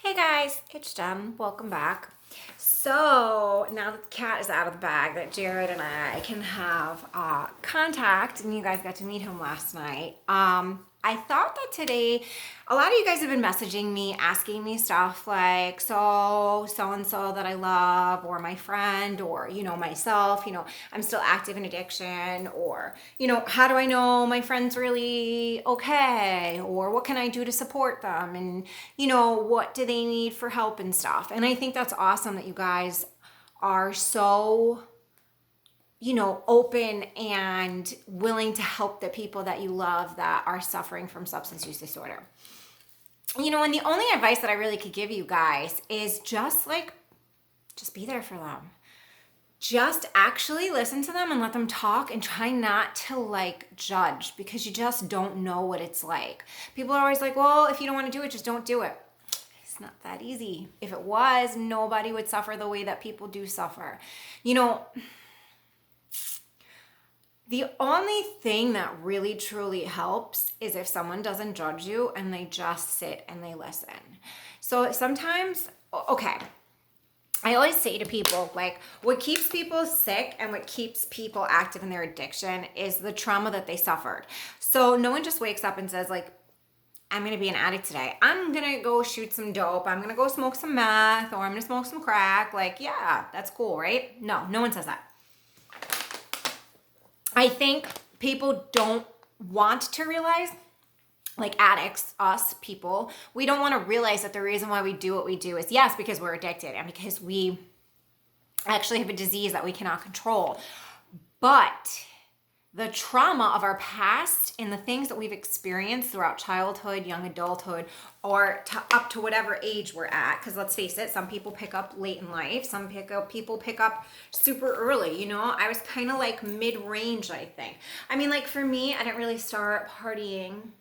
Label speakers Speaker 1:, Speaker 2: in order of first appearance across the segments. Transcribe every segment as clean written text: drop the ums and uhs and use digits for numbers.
Speaker 1: Hey guys, it's Jem. Welcome back. So now that the cat is out of the bag, that Jared and I can have contact, and you guys got to meet him last night. I thought that today, a lot of you guys have been messaging me, asking me stuff like, and so that I love, or my friend, or, myself, I'm still active in addiction, or, how do I know my friend's really okay? Or what can I do to support them? And, what do they need for help and stuff? And I think that's awesome that you guys are so open and willing to help the people that you love that are suffering from substance use disorder. And the only advice that I really could give you guys is just be there for them. Just actually listen to them and let them talk, and try not to judge, because you just don't know what it's like. People are always like, well, if you don't want to do it, just don't do it. It's not that easy. If it was, nobody would suffer the way that people do suffer. The only thing that really truly helps is if someone doesn't judge you and they just sit and they listen. So sometimes, okay, I always say to people, what keeps people sick and what keeps people active in their addiction is the trauma that they suffered. So no one just wakes up and says, I'm going to be an addict today. I'm going to go shoot some dope. I'm going to go smoke some meth, or I'm going to smoke some crack. Yeah, that's cool, right? No one says that. I think people don't want to realize, addicts, us people, we don't want to realize that the reason why we do what we do is, yes, because we're addicted and because we actually have a disease that we cannot control. But the trauma of our past and the things that we've experienced throughout childhood, young adulthood, or up to whatever age we're at, because let's face it, some people pick up late in life, people pick up super early. I was kind of mid-range, I think. For me, I didn't really start partying,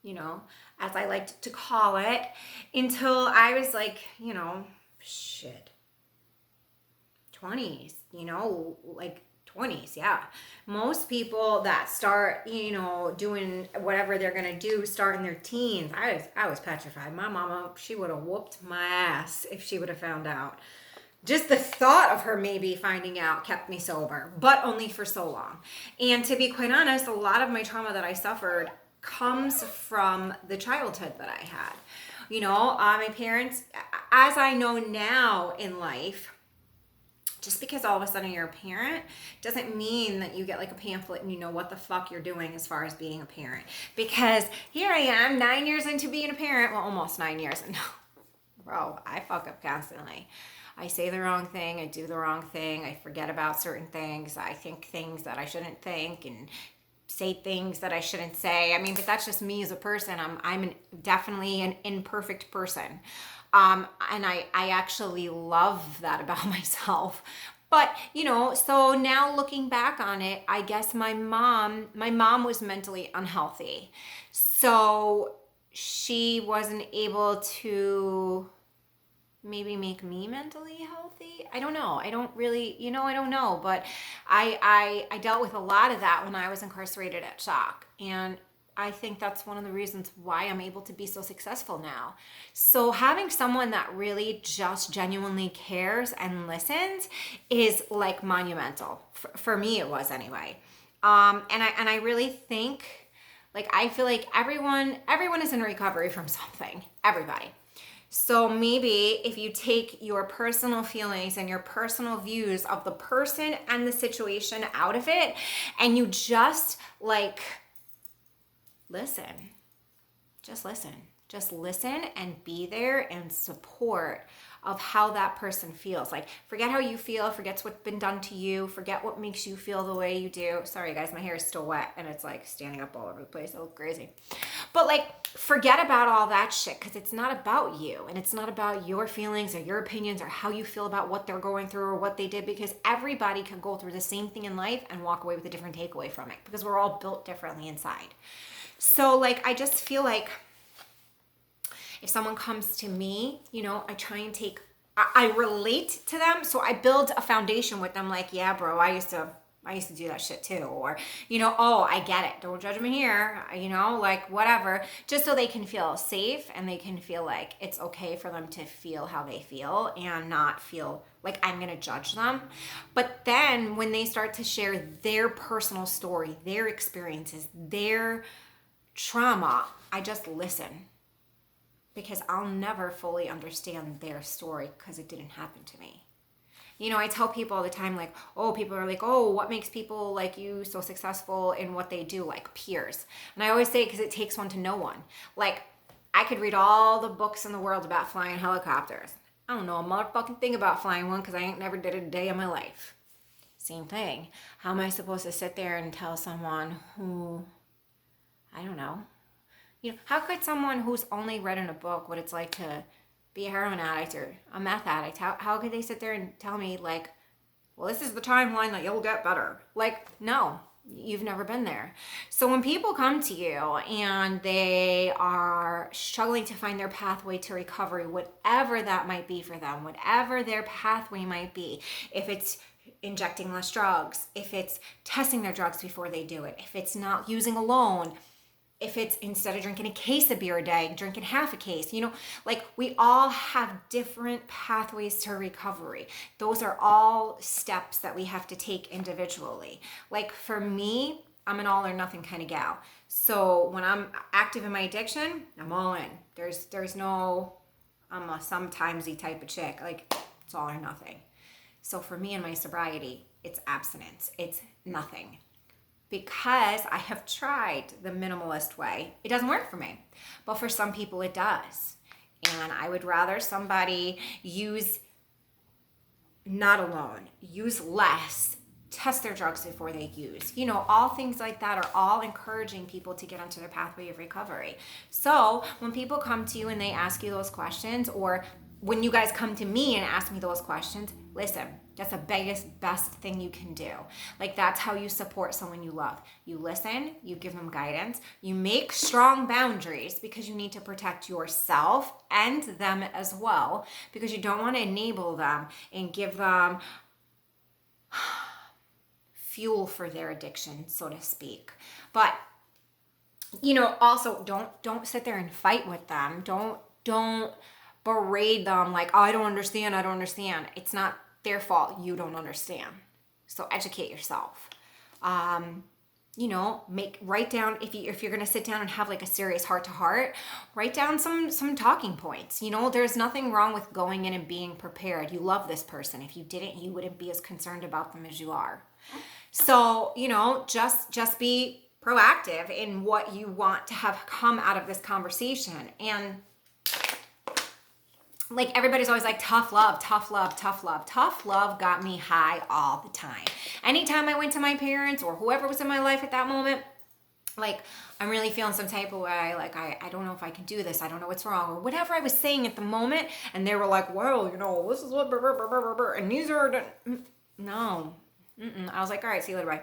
Speaker 1: as I liked to call it, until I was 20s, 20s, yeah. Most people that start, doing whatever they're gonna do, start in their teens. I was petrified. My mama, she would have whooped my ass if she would have found out. Just the thought of her maybe finding out kept me sober, but only for so long. And to be quite honest, a lot of my trauma that I suffered comes from the childhood that I had. My parents, as I know now in life, just because all of a sudden you're a parent doesn't mean that you get a pamphlet and you know what the fuck you're doing as far as being a parent. Because here I am, 9 years into being a parent, well, almost 9 years. No, bro, I fuck up constantly. I say the wrong thing, I do the wrong thing, I forget about certain things, I think things that I shouldn't think, and say things that I shouldn't say. But that's just me as a person. I'm definitely an imperfect person. And I actually love that about myself. But, so now looking back on it, I guess my mom was mentally unhealthy. So she wasn't able to maybe make me mentally healthy. I don't know. I don't really, I don't know. But I dealt with a lot of that when I was incarcerated at Shock. And I think that's one of the reasons why I'm able to be so successful now. So having someone that really just genuinely cares and listens is monumental. For me, it was anyway. And I really think, I feel like everyone is in recovery from something. Everybody. So maybe if you take your personal feelings and your personal views of the person and the situation out of it, and you just listen. Just listen and be there and support of how that person feels. Forget how you feel, forget what's been done to you, forget what makes you feel the way you do. Sorry guys, my hair is still wet and it's standing up all over the place. I look crazy. But forget about all that shit, because it's not about you, and it's not about your feelings or your opinions or how you feel about what they're going through or what they did, because everybody can go through the same thing in life and walk away with a different takeaway from it, because we're all built differently inside. So I just feel if someone comes to me, I try and I relate to them. So I build a foundation with them. Yeah, bro, I used to I used to do that shit too. Or, oh, I get it. Don't judge me here. Like whatever. Just so they can feel safe and they can feel like it's okay for them to feel how they feel and not feel like I'm going to judge them. But then when they start to share their personal story, their experiences, their trauma, I just listen. Because I'll never fully understand their story because it didn't happen to me. I tell people all the time, like, oh, people are like, oh, what makes people like you so successful in what they do, like peers? And I always say, because it takes one to know one. Like, I could read all the books in the world about flying helicopters. I don't know a motherfucking thing about flying one because I ain't never did it a day in my life. Same thing. How am I supposed to sit there and tell someone who, I don't know, how could someone who's only read in a book what it's like to be a heroin addict or a meth addict, how could they sit there and tell me like, well, this is the timeline that you'll get better? Like, no, you've never been there. So when people come to you and they are struggling to find their pathway to recovery, whatever that might be for them, whatever their pathway might be, if it's injecting less drugs, if it's testing their drugs before they do it, if it's not using alone, if it's instead of drinking a case of beer a day, drinking half a case, like we all have different pathways to recovery. Those are all steps that we have to take individually. Like for me, I'm an all or nothing kind of gal. So when I'm active in my addiction, I'm all in. There's no, I'm a sometimesy type of chick. Like it's all or nothing. So for me and my sobriety, it's abstinence. It's nothing. Because I have tried the minimalist way. It doesn't work for me. But for some people it does. And I would rather somebody use not alone, use less, test their drugs before they use. All things like that are all encouraging people to get onto their pathway of recovery. So when people come to you and they ask you those questions, or when you guys come to me and ask me those questions, listen, that's the best thing you can do. Like that's how you support someone you love. You listen, you give them guidance, you make strong boundaries because you need to protect yourself and them as well, because you don't want to enable them and give them fuel for their addiction, so to speak. But also don't sit there and fight with them. Don't berate them like, oh, I don't understand. It's not their fault. You don't understand. So educate yourself. Write down, if you're going to sit down and have like a serious heart to heart, write down some talking points. There's nothing wrong with going in and being prepared. You love this person. If you didn't, you wouldn't be as concerned about them as you are. So, just be proactive in what you want to have come out of this conversation. And like everybody's always like, tough love. Tough love got me high all the time. Anytime I went to my parents or whoever was in my life at that moment, like I'm really feeling some type of way, like I don't know if I can do this, I don't know what's wrong, or whatever I was saying at the moment, and they were like, well, this is what, and these are, no. I was like, all right, see you later, bye.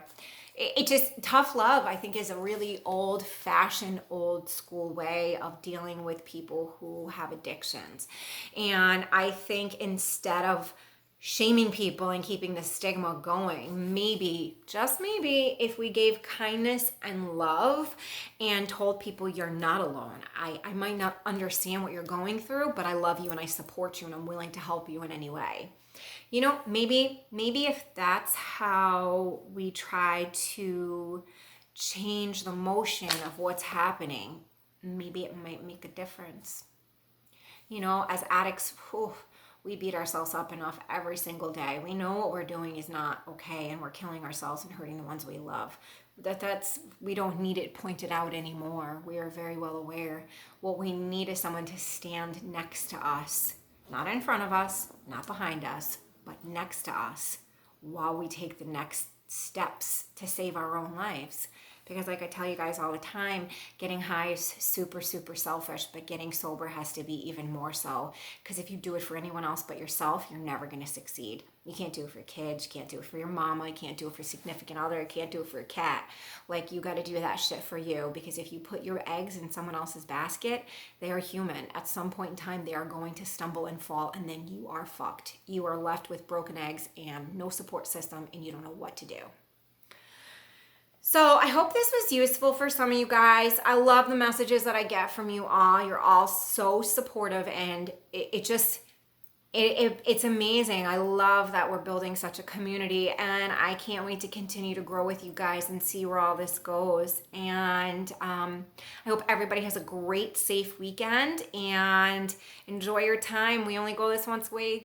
Speaker 1: It just, tough love, I think, is a really old-fashioned, old-school way of dealing with people who have addictions. And I think instead of shaming people and keeping the stigma going, maybe, just maybe, if we gave kindness and love and told people you're not alone. I might not understand what you're going through, but I love you and I support you and I'm willing to help you in any way. Maybe if that's how we try to change the motion of what's happening, maybe it might make a difference. As addicts, we beat ourselves up enough every single day. We know what we're doing is not okay and we're killing ourselves and hurting the ones we love. We don't need it pointed out anymore. We are very well aware. What we need is someone to stand next to us, not in front of us, not behind us, but next to us while we take the next steps to save our own lives. Because like I tell you guys all the time, getting high is super, super selfish, but getting sober has to be even more so. Because if you do it for anyone else but yourself, you're never going to succeed. You can't do it for your kids, you can't do it for your mama, you can't do it for a significant other, you can't do it for a cat. Like, you got to do that shit for you, because if you put your eggs in someone else's basket, they are human. At some point in time, they are going to stumble and fall, and then you are fucked. You are left with broken eggs and no support system, and you don't know what to do. So I hope this was useful for some of you guys. I love the messages that I get from you all. You're all so supportive, and it's amazing. I love that we're building such a community, and I can't wait to continue to grow with you guys and see where all this goes. And I hope everybody has a great, safe weekend and enjoy your time. We only go this once a week.